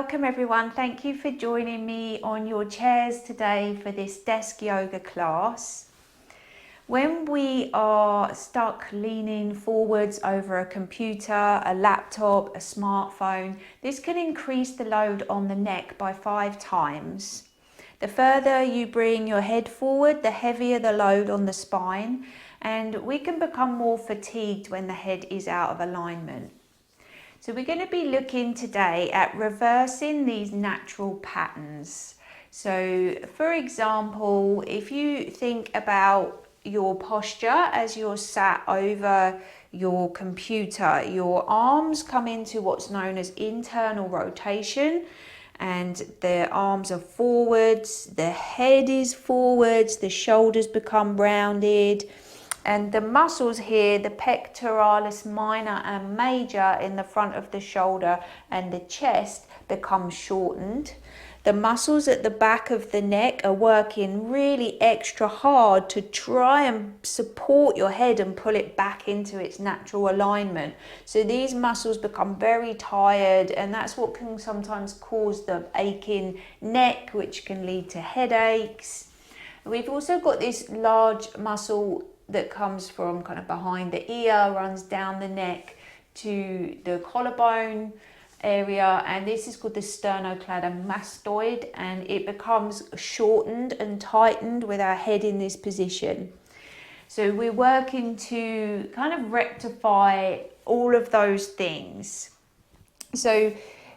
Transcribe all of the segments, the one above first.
welcome everyone. Thank you for joining me on your chairs today for this desk yoga class. When we are stuck leaning forwards over a computer, a laptop, a smartphone, this can increase the load on the neck by 5 times. The further you bring your head forward, the heavier the load on the spine, and we can become more fatigued when the head is out of alignment. So we're going to be looking today at reversing these natural patterns. So for example, if you think about your posture as you're sat over your computer, your arms come into what's known as internal rotation, and the arms are forwards, the head is forwards, the shoulders become rounded, and the muscles here, the pectoralis minor and major in the front of the shoulder and the chest, become shortened. The muscles at the back of the neck are working really extra hard to try and support your head and pull it back into its natural alignment. So these muscles become very tired, and that's what can sometimes cause the aching neck, which can lead to headaches. We've also got this large muscle that comes from kind of behind the ear, runs down the neck to the collarbone area, and this is called the sternocleidomastoid, and it becomes shortened and tightened with our head in this position. So we're working to kind of rectify all of those things. So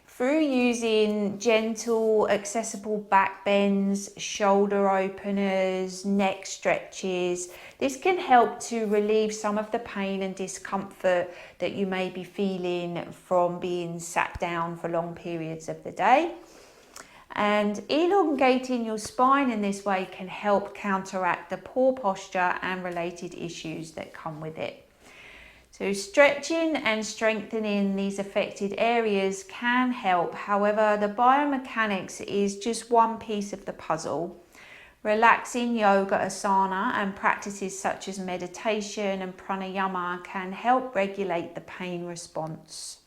through using gentle, accessible back bends, shoulder openers, neck stretches, this can help to relieve some of the pain and discomfort that you may be feeling from being sat down for long periods of the day. And elongating your spine in this way can help counteract the poor posture and related issues that come with it. So stretching and strengthening these affected areas can help. However, the biomechanics is just one piece of the puzzle. Relaxing yoga, asana, and practices such as meditation and pranayama can help regulate the pain response.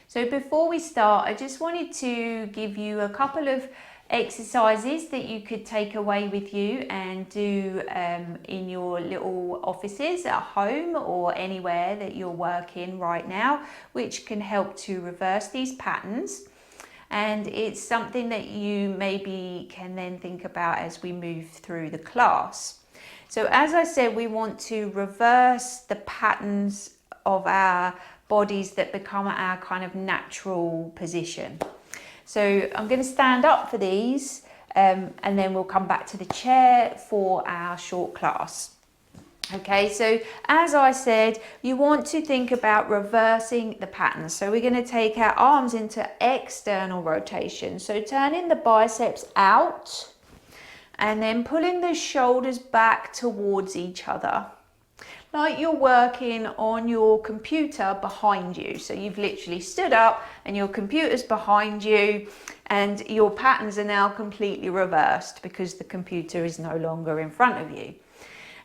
So before we start, I just wanted to give you a couple of exercises that you could take away with you and do in your little offices at home or anywhere that you're working right now, which can help to reverse these patterns. And it's something that you maybe can then think about as we move through the class. So as I said, we want to reverse the patterns of our bodies that become our kind of natural position. So I'm going to stand up for these and then we'll come back to the chair for our short class. Okay, so as I said, you want to think about reversing the patterns. So we're going to take our arms into external rotation. So turning the biceps out and then pulling the shoulders back towards each other, like you're working on your computer behind you. So you've literally stood up and your computer's behind you, and your patterns are now completely reversed because the computer is no longer in front of you.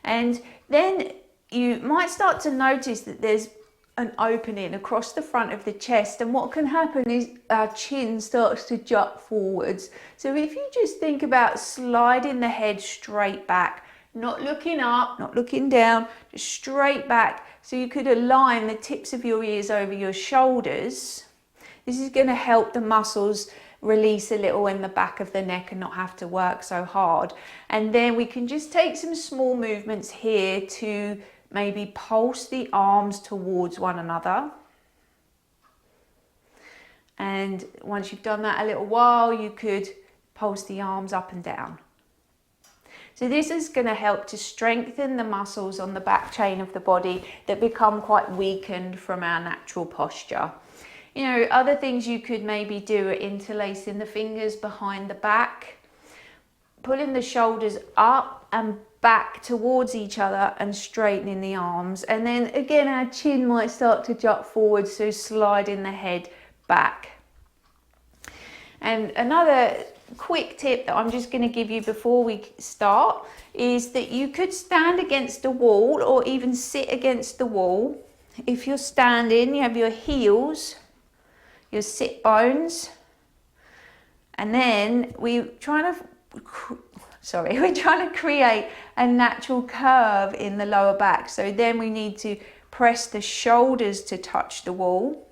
And then you might start to notice that there's an opening across the front of the chest, and what can happen is our chin starts to jut forwards. So if you just think about sliding the head straight back, not looking up, not looking down, just straight back, so you could align the tips of your ears over your shoulders. This is going to help the muscles release a little in the back of the neck and not have to work so hard. And then we can just take some small movements here to maybe pulse the arms towards one another. And once you've done that a little while, you could pulse the arms up and down. So this is going to help to strengthen the muscles on the back chain of the body that become quite weakened from our natural posture. You know, other things you could maybe do are interlacing the fingers behind the back, pulling the shoulders up and back towards each other and straightening the arms. And then again, our chin might start to jut forward, so sliding the head back. And another quick tip that I'm just going to give you before we start is that you could stand against a wall or even sit against the wall. If you're standing, you have your heels, your sit bones And then we're trying to create a natural curve in the lower back. So then we need to press the shoulders to touch the wall.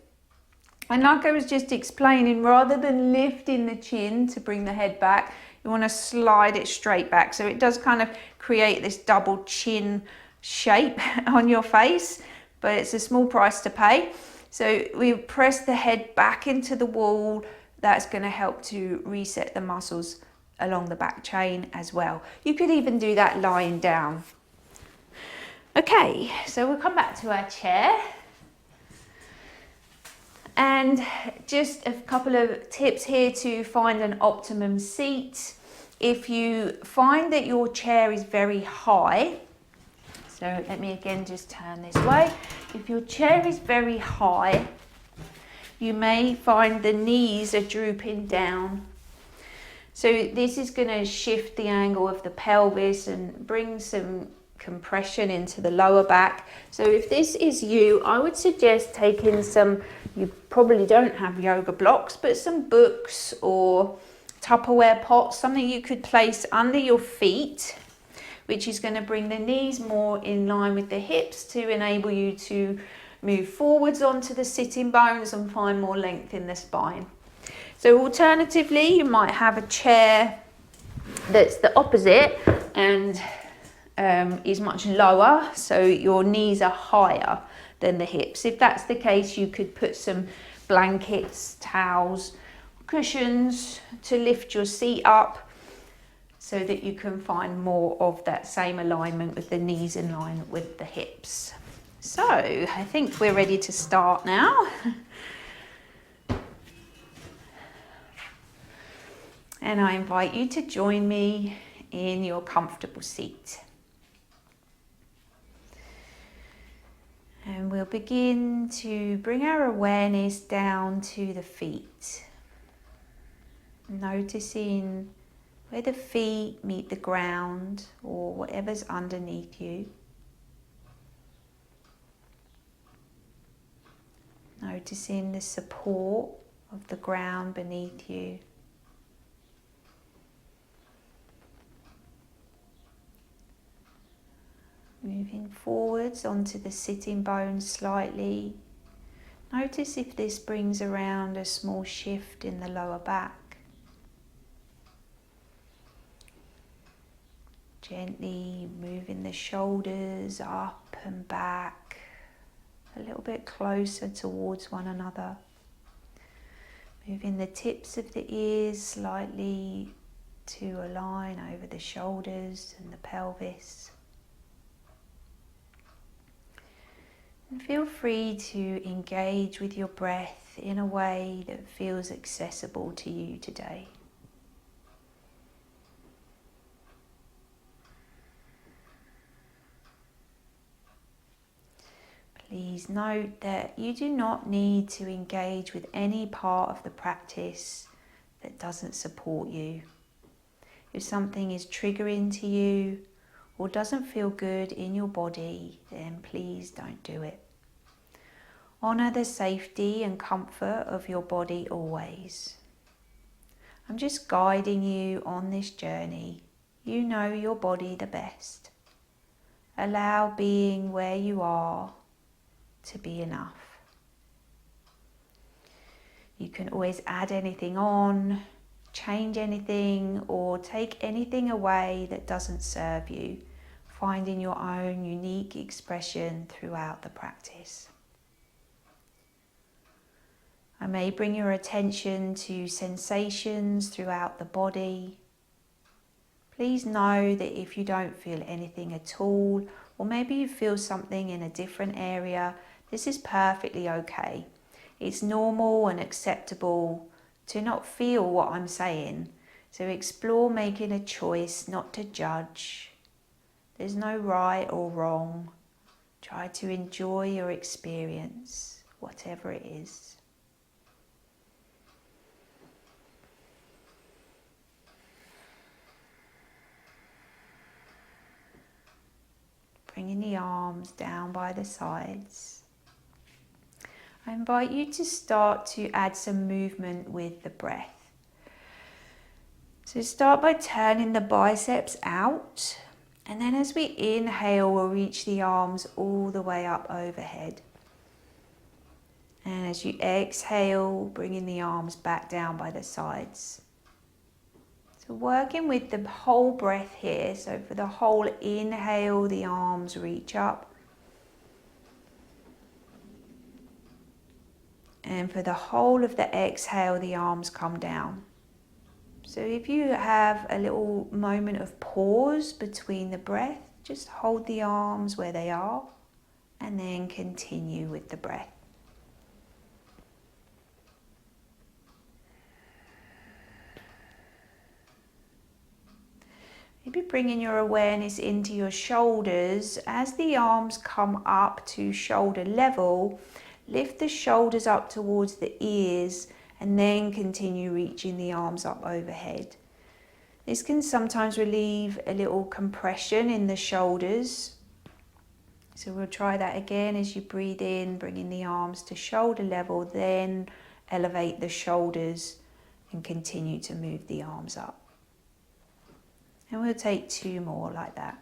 And like I was just explaining, rather than lifting the chin to bring the head back, you want to slide it straight back. So it does kind of create this double chin shape on your face, but it's a small price to pay. So we press the head back into the wall. That's going to help to reset the muscles along the back chain as well. You could even do that lying down. Okay, so we'll come back to our chair. And just a couple of tips here to find an optimum seat. If you find that your chair is very high, so let me again just turn this way. If your chair is very high, you may find the knees are drooping down. So this is going to shift the angle of the pelvis and bring some compression into the lower back. So if this is you, I would suggest taking some, you probably don't have yoga blocks, but some books or Tupperware pots, something you could place under your feet, which is going to bring the knees more in line with the hips to enable you to move forwards onto the sitting bones and find more length in the spine. So alternatively, you might have a chair that's the opposite and is much lower, so your knees are higher than the hips. If that's the case, you could put some blankets, towels, cushions to lift your seat up so that you can find more of that same alignment with the knees in line with the hips. So I think we're ready to start now. And I invite you to join me in your comfortable seat. And we'll begin to bring our awareness down to the feet. Noticing where the feet meet the ground or whatever's underneath you. Noticing the support of the ground beneath you. Moving forwards onto the sitting bones slightly. Notice if this brings around a small shift in the lower back. Gently moving the shoulders up and back, a little bit closer towards one another. Moving the tips of the ears slightly to align over the shoulders and the pelvis. And feel free to engage with your breath in a way that feels accessible to you today. Please note that you do not need to engage with any part of the practice that doesn't support you. If something is triggering to you or doesn't feel good in your body, then please don't do it. Honour the safety and comfort of your body always. I'm just guiding you on this journey. You know your body the best. Allow being where you are to be enough. You can always add anything on, change anything, or take anything away that doesn't serve you, finding your own unique expression throughout the practice. I may bring your attention to sensations throughout the body. Please know that if you don't feel anything at all, or maybe you feel something in a different area, this is perfectly okay. It's normal and acceptable to not feel what I'm saying. So explore making a choice not to judge. There's no right or wrong. Try to enjoy your experience, whatever it is. Bringing the arms down by the sides. I invite you to start to add some movement with the breath. So start by turning the biceps out, and then as we inhale, we'll reach the arms all the way up overhead. And as you exhale, bringing the arms back down by the sides. So working with the whole breath here. So for the whole inhale, the arms reach up. And for the whole of the exhale, the arms come down. So if you have a little moment of pause between the breath, just hold the arms where they are and then continue with the breath. Maybe bringing your awareness into your shoulders. As the arms come up to shoulder level, lift the shoulders up towards the ears and then continue reaching the arms up overhead. This can sometimes relieve a little compression in the shoulders. So we'll try that again as you breathe in, bringing the arms to shoulder level, then elevate the shoulders and continue to move the arms up. And we'll take 2 more like that.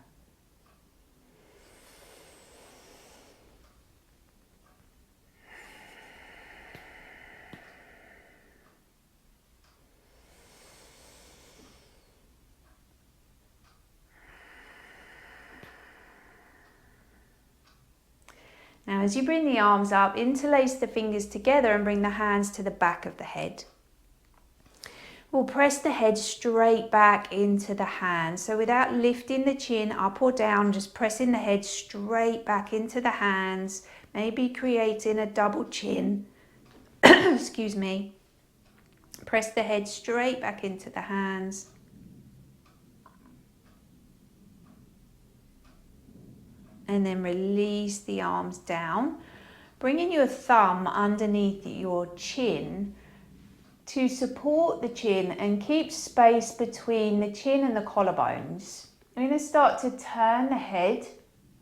Now as you bring the arms up, interlace the fingers together and bring the hands to the back of the head. We'll press the head straight back into the hands. So without lifting the chin up or down, just pressing the head straight back into the hands, maybe creating a double chin. Excuse me. Press the head straight back into the hands. And then release the arms down, bringing your thumb underneath your chin to support the chin and keep space between the chin and the collarbones. I'm going to start to turn the head,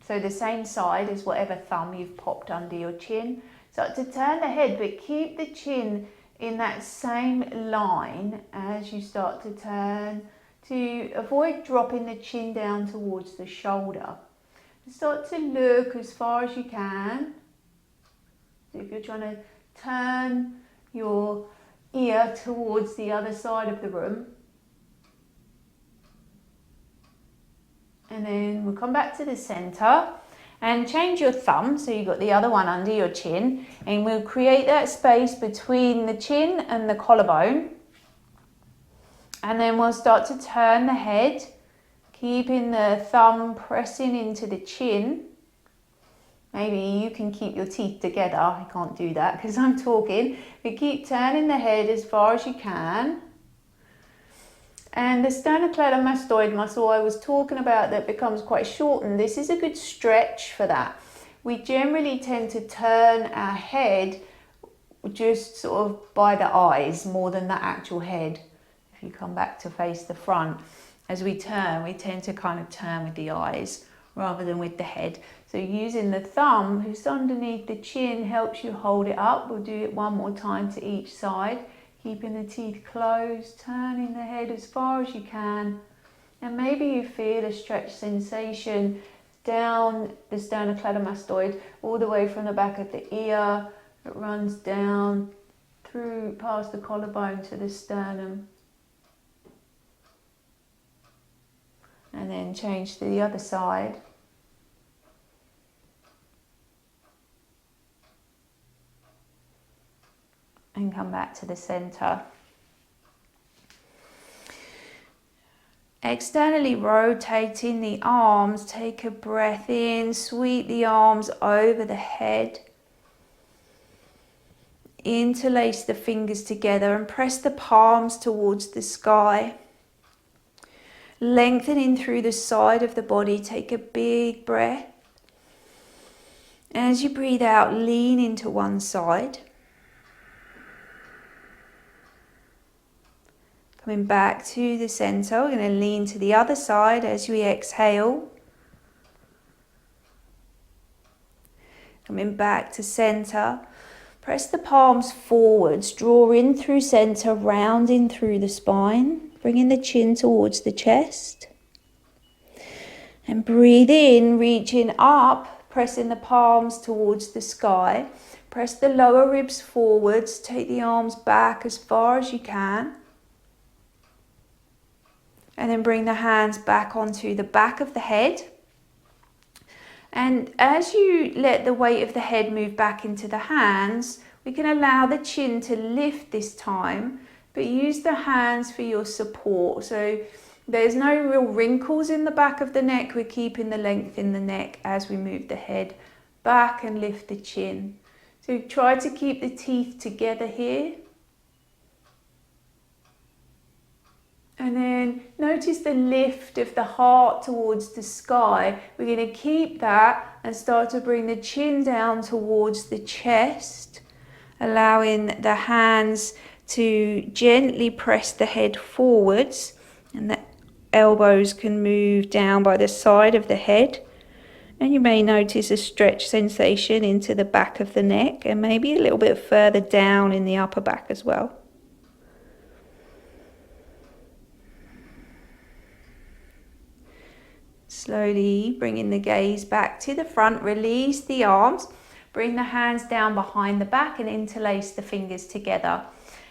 so the same side as whatever thumb you've popped under your chin. Start to turn the head, but keep the chin in that same line as you start to turn, to avoid dropping the chin down towards the shoulder. Start to look as far as you can. So if you're trying to turn your ear towards the other side of the room. And then we'll come back to the center and change your thumb, so you've got the other one under your chin, and we'll create that space between the chin and the collarbone. And then we'll start to turn the head, keeping the thumb pressing into the chin. Maybe you can keep your teeth together. I can't do that because I'm talking. But keep turning the head as far as you can. And the sternocleidomastoid muscle I was talking about that becomes quite shortened, this is a good stretch for that. We generally tend to turn our head just sort of by the eyes more than the actual head. If you come back to face the front, as we turn, we tend to kind of turn with the eyes rather than with the head. So using the thumb, who's underneath the chin, helps you hold it up. We'll do it 1 more time to each side. Keeping the teeth closed, turning the head as far as you can. And maybe you feel a stretch sensation down the sternocleidomastoid, all the way from the back of the ear. It runs down through past the collarbone to the sternum. And then change to the other side. And come back to the center. Externally rotating the arms, take a breath in, sweep the arms over the head. Interlace the fingers together and press the palms towards the sky. Lengthening through the side of the body, take a big breath. As you breathe out, lean into one side. Coming back to the center, we're going to lean to the other side as we exhale. Coming back to center. Press the palms forwards, draw in through center, rounding through the spine. bringing the chin towards the chest. And breathe in, reaching up, pressing the palms towards the sky. Press the lower ribs forwards, take the arms back as far as you can. And then bring the hands back onto the back of the head. And as you let the weight of the head move back into the hands, we can allow the chin to lift this time, but use the hands for your support. So there's no real wrinkles in the back of the neck. We're keeping the length in the neck as we move the head back and lift the chin. So try to keep the teeth together here. And then notice the lift of the heart towards the sky. We're going to keep that and start to bring the chin down towards the chest, allowing the hands to gently press the head forwards, and the elbows can move down by the side of the head. And you may notice a stretch sensation into the back of the neck and maybe a little bit further down in the upper back as well. Slowly bringing the gaze back to the front, release the arms, bring the hands down behind the back and interlace the fingers together.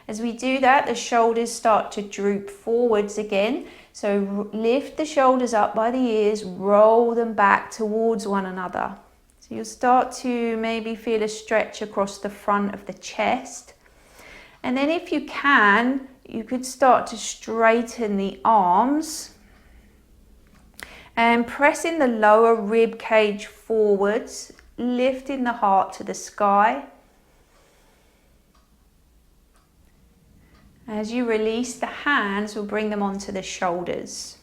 As we do that, the shoulders start to droop forwards again. So lift the shoulders up by the ears, roll them back towards one another. So you'll start to maybe feel a stretch across the front of the chest. And then if you can, you could start to straighten the arms and pressing the lower rib cage forwards, lifting the heart to the sky. As you release the hands, we'll bring them onto the shoulders.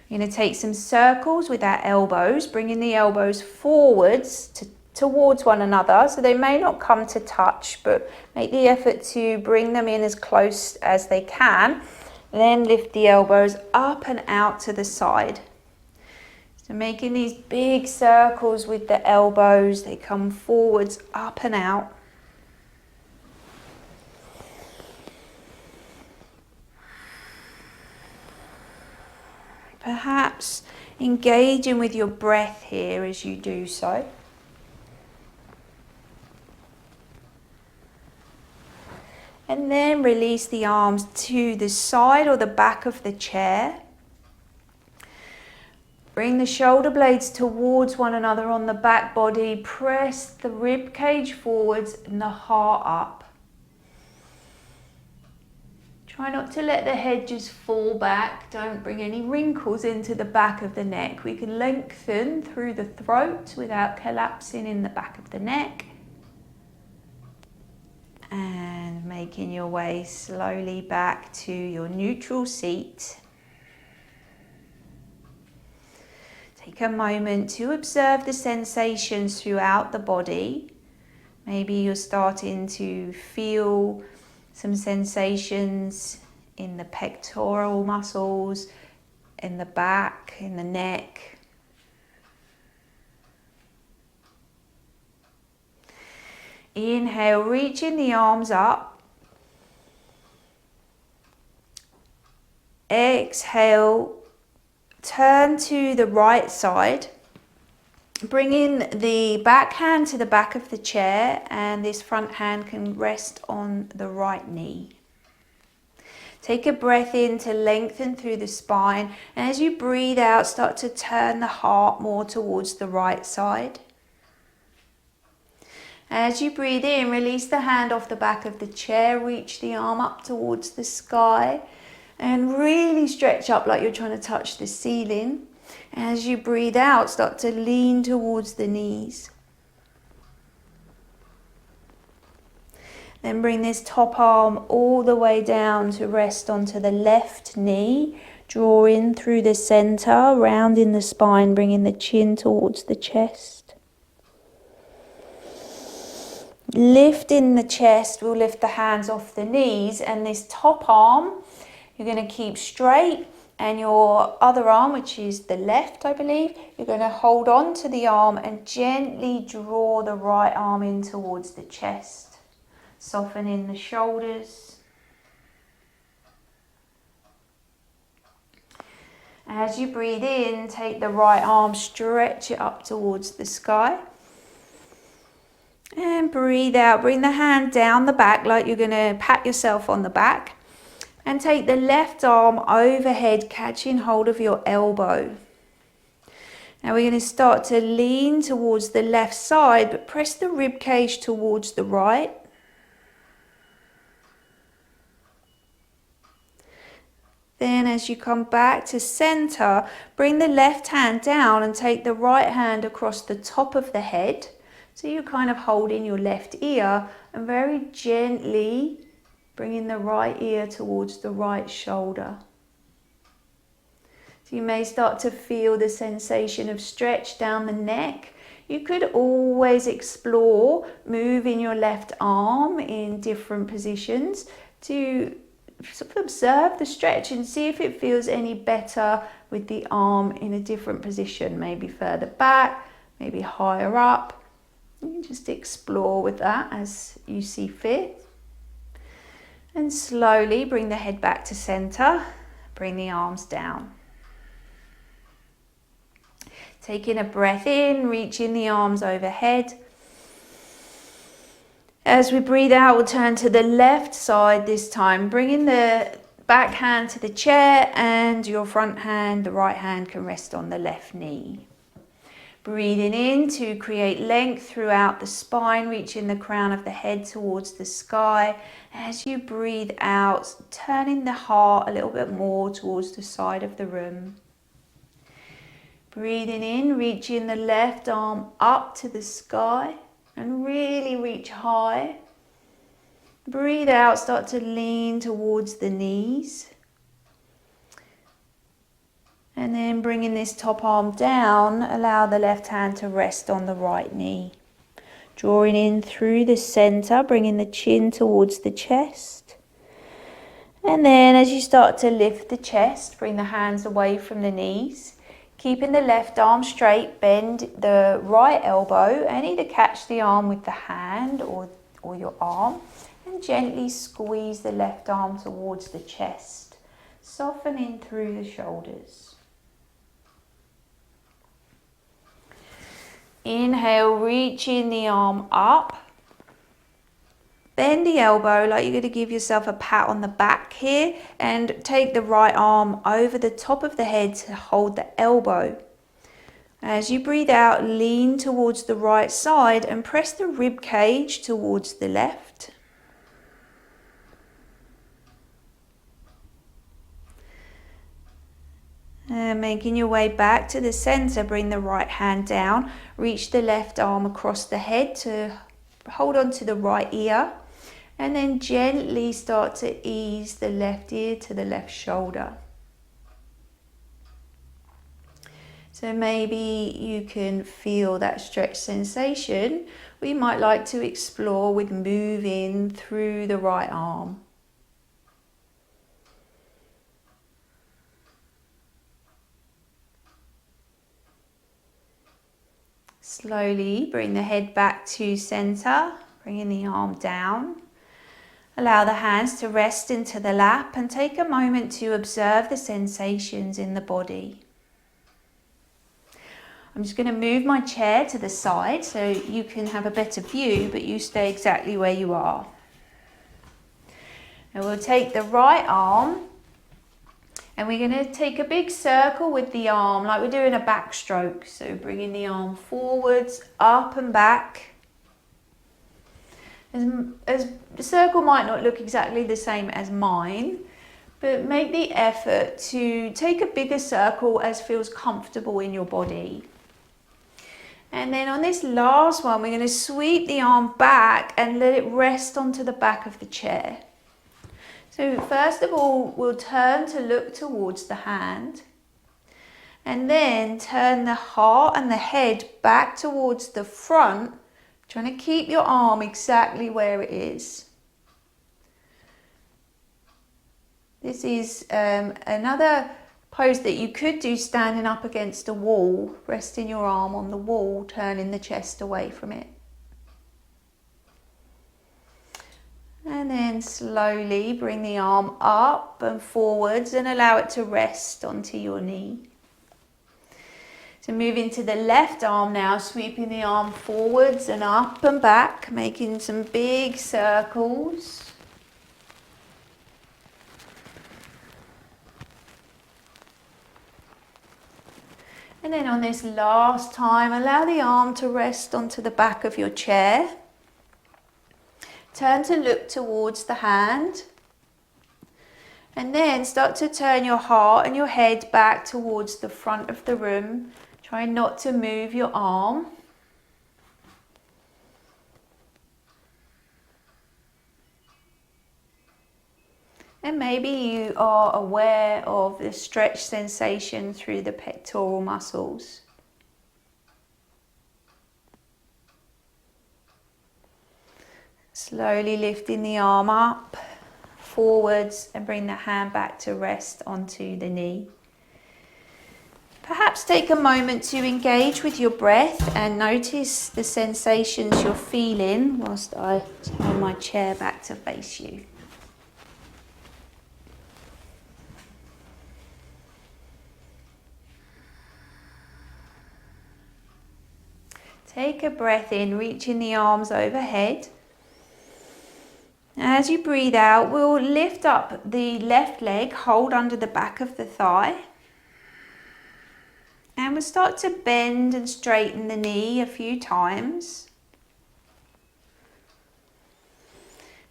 We're going to take some circles with our elbows, bringing the elbows forwards towards one another. So they may not come to touch, but make the effort to bring them in as close as they can. Then lift the elbows up and out to the side. So making these big circles with the elbows, they come forwards, up and out. Perhaps engaging with your breath here as you do so. And then release the arms to the side or the back of the chair. Bring the shoulder blades towards one another on the back body. Press the rib cage forwards and the heart up. Try not to let the head just fall back. Don't bring any wrinkles into the back of the neck. We can lengthen through the throat without collapsing in the back of the neck. And making your way slowly back to your neutral seat. Take a moment to observe the sensations throughout the body. Maybe you're starting to feel some sensations in the pectoral muscles, in the back, in the neck. Inhale, reaching the arms up. Exhale, turn to the right side. Bringing the back hand to the back of the chair, and this front hand can rest on the right knee. Take a breath in to lengthen through the spine, and as you breathe out, start to turn the heart more towards the right side. As you breathe in, release the hand off the back of the chair, reach the arm up towards the sky, and really stretch up like you're trying to touch the ceiling. As you breathe out, start to lean towards the knees. Then bring this top arm all the way down to rest onto the left knee. Draw in through the center, rounding the spine, bringing the chin towards the chest. Lifting the chest, we'll lift the hands off the knees, and this top arm, you're going to keep straight. And your other arm, which is the left, I believe, you're going to hold on to the arm and gently draw the right arm in towards the chest. Softening the shoulders. As you breathe in, take the right arm, stretch it up towards the sky. And breathe out, bring the hand down the back like you're going to pat yourself on the back. And take the left arm overhead, catching hold of your elbow. Now we're going to start to lean towards the left side, but press the rib cage towards the right. Then as you come back to center, bring the left hand down and take the right hand across the top of the head. So you're kind of holding your left ear and very gently bringing the right ear towards the right shoulder. So you may start to feel the sensation of stretch down the neck. You could always explore moving your left arm in different positions to sort of observe the stretch and see if it feels any better with the arm in a different position, maybe further back, maybe higher up. You can just explore with that as you see fit. And slowly bring the head back to center, bring the arms down. Taking a breath in, reaching the arms overhead. As we breathe out, we'll turn to the left side this time, bringing the back hand to the chair and your front hand, the right hand, can rest on the left knee. Breathing in to create length throughout the spine, reaching the crown of the head towards the sky. As you breathe out, turning the heart a little bit more towards the side of the room. Breathing in, reaching the left arm up to the sky and really reach high. Breathe out, start to lean towards the knees. And then bringing this top arm down, allow the left hand to rest on the right knee. Drawing in through the center, bringing the chin towards the chest. And then as you start to lift the chest, bring the hands away from the knees. Keeping the left arm straight, bend the right elbow and either catch the arm with the hand or your arm. And gently squeeze the left arm towards the chest, softening through the shoulders. Inhale, reaching the arm up. Bend the elbow like you're going to give yourself a pat on the back here and take the right arm over the top of the head to hold the elbow. As you breathe out, lean towards the right side and press the rib cage towards the left. And making your way back to the center, bring the right hand down, reach the left arm across the head to hold on to the right ear, and then gently start to ease the left ear to the left shoulder. So maybe you can feel that stretch sensation. We might like to explore with moving through the right arm. Slowly bring the head back to center, bringing the arm down. Allow the hands to rest into the lap and take a moment to observe the sensations in the body. I'm just going to move my chair to the side so you can have a better view, but you stay exactly where you are. And we'll take the right arm and we're going to take a big circle with the arm like we're doing a backstroke. So bringing the arm forwards, up and back. As the circle might not look exactly the same as mine, but make the effort to take a bigger circle as feels comfortable in your body. And then on this last one, we're going to sweep the arm back and let it rest onto the back of the chair. So first of all, we'll turn to look towards the hand. And then turn the heart and the head back towards the front, trying to keep your arm exactly where it is. This is another pose that you could do standing up against a wall, resting your arm on the wall, turning the chest away from it. And then slowly bring the arm up and forwards and allow it to rest onto your knee. So move into the left arm now, sweeping the arm forwards and up and back, making some big circles. And then on this last time, allow the arm to rest onto the back of your chair. Turn to look towards the hand. And then start to turn your heart and your head back towards the front of the room. Try not to move your arm. And maybe you are aware of the stretch sensation through the pectoral muscles. Slowly lifting the arm up, forwards, and bring the hand back to rest onto the knee. Perhaps take a moment to engage with your breath and notice the sensations you're feeling whilst I turn my chair back to face you. Take a breath in, reaching the arms overhead. As you breathe out, we'll lift up the left leg, hold under the back of the thigh. And we'll start to bend and straighten the knee a few times.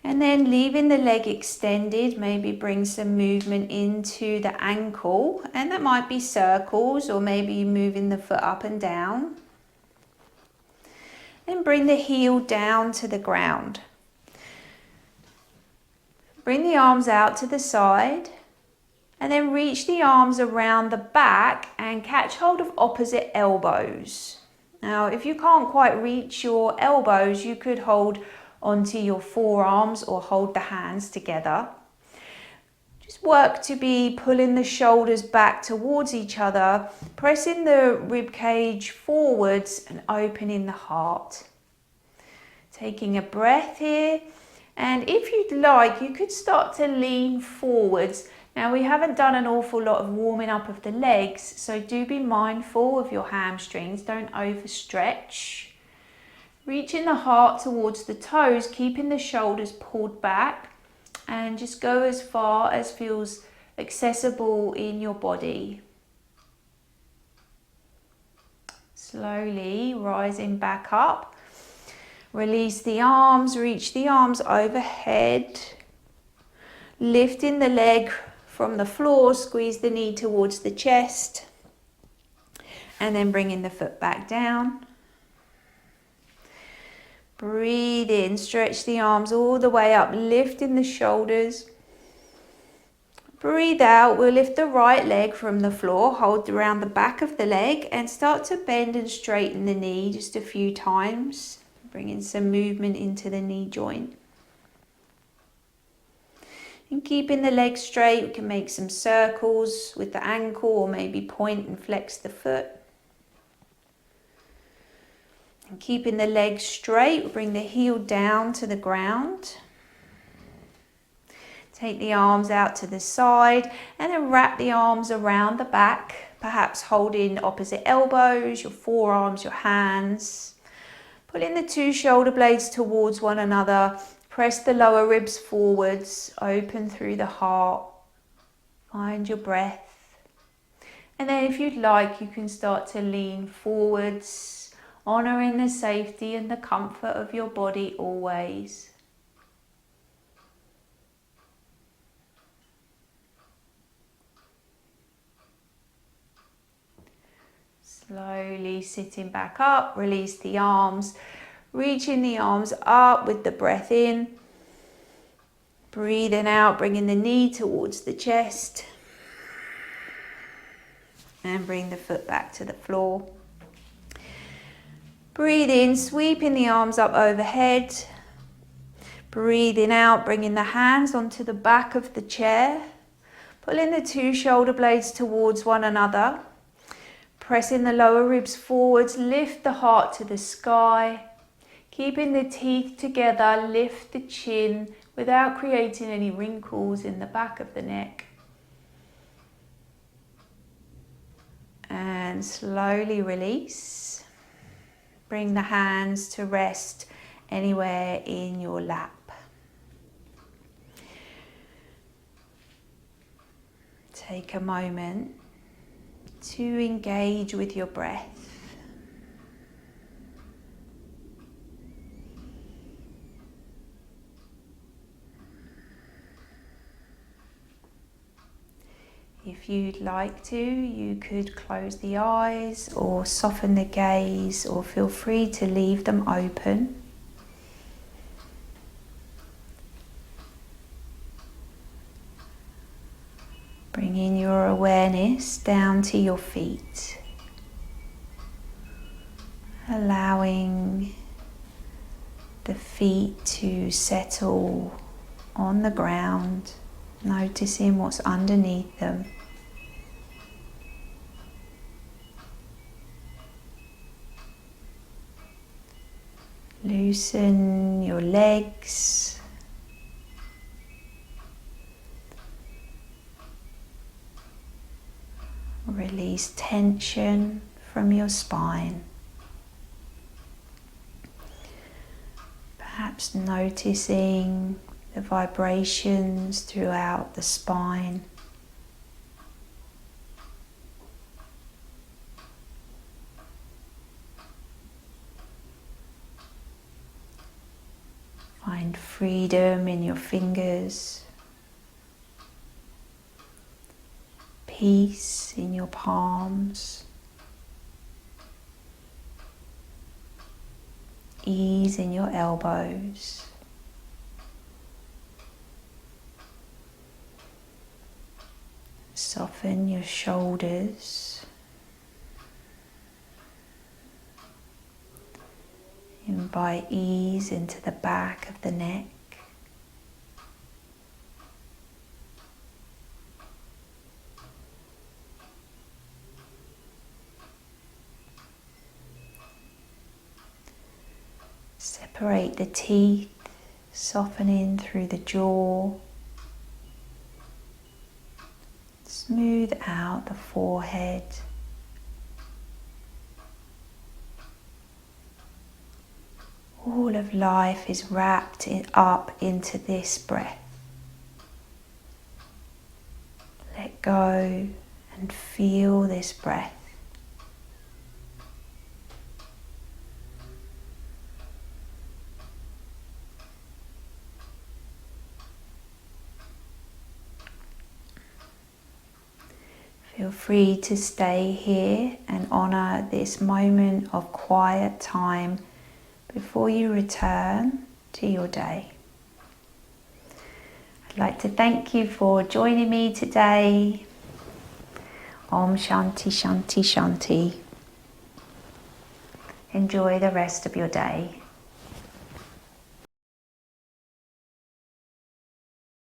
And then leaving the leg extended, maybe bring some movement into the ankle. And that might be circles, or maybe moving the foot up and down. Then bring the heel down to the ground. Bring the arms out to the side. And then reach the arms around the back and catch hold of opposite elbows. Now, if you can't quite reach your elbows, you could hold onto your forearms or hold the hands together. Just work to be pulling the shoulders back towards each other, pressing the rib cage forwards and opening the heart. Taking a breath here, and if you'd like, you could start to lean forwards. Now, we haven't done an awful lot of warming up of the legs, so do be mindful of your hamstrings. Don't overstretch. Reaching the heart towards the toes, keeping the shoulders pulled back, and just go as far as feels accessible in your body. Slowly rising back up. Release the arms, reach the arms overhead. Lifting the leg from the floor, squeeze the knee towards the chest. And then bringing the foot back down. Breathe in, stretch the arms all the way up, lifting the shoulders. Breathe out, we'll lift the right leg from the floor, hold around the back of the leg and start to bend and straighten the knee just a few times. Bringing some movement into the knee joint. And keeping the leg straight, we can make some circles with the ankle or maybe point and flex the foot. And keeping the leg straight, bring the heel down to the ground. Take the arms out to the side and then wrap the arms around the back, perhaps holding opposite elbows, your forearms, your hands. Pulling the two shoulder blades towards one another. Press the lower ribs forwards, open through the heart. Find your breath. And then if you'd like, you can start to lean forwards, honouring the safety and the comfort of your body always. Slowly sitting back up, release the arms, reaching the arms up with the breath in. Breathing out, bringing the knee towards the chest. And bring the foot back to the floor. Breathe in, sweeping the arms up overhead. Breathing out, bringing the hands onto the back of the chair. Pulling the two shoulder blades towards one another. Pressing the lower ribs forwards, lift the heart to the sky. Keeping the teeth together, lift the chin, without creating any wrinkles in the back of the neck. And slowly release. Bring the hands to rest anywhere in your lap. Take a moment to engage with your breath. If you'd like to, you could close the eyes or soften the gaze, or feel free to leave them open. Bringing your awareness down to your feet, allowing the feet to settle on the ground, noticing what's underneath them. Loosen your legs. Release tension from your spine. Perhaps noticing the vibrations throughout the spine. Find freedom in your fingers, peace in your palms, ease in your elbows. Soften your shoulders. Invite ease into the back of the neck. Separate the teeth, softening through the jaw. Smooth out the forehead. All of life is wrapped up into this breath. Let go and feel this breath. Feel free to stay here and honor this moment of quiet time before you return to your day. I'd like to thank you for joining me today. Om Shanti Shanti Shanti. Enjoy the rest of your day.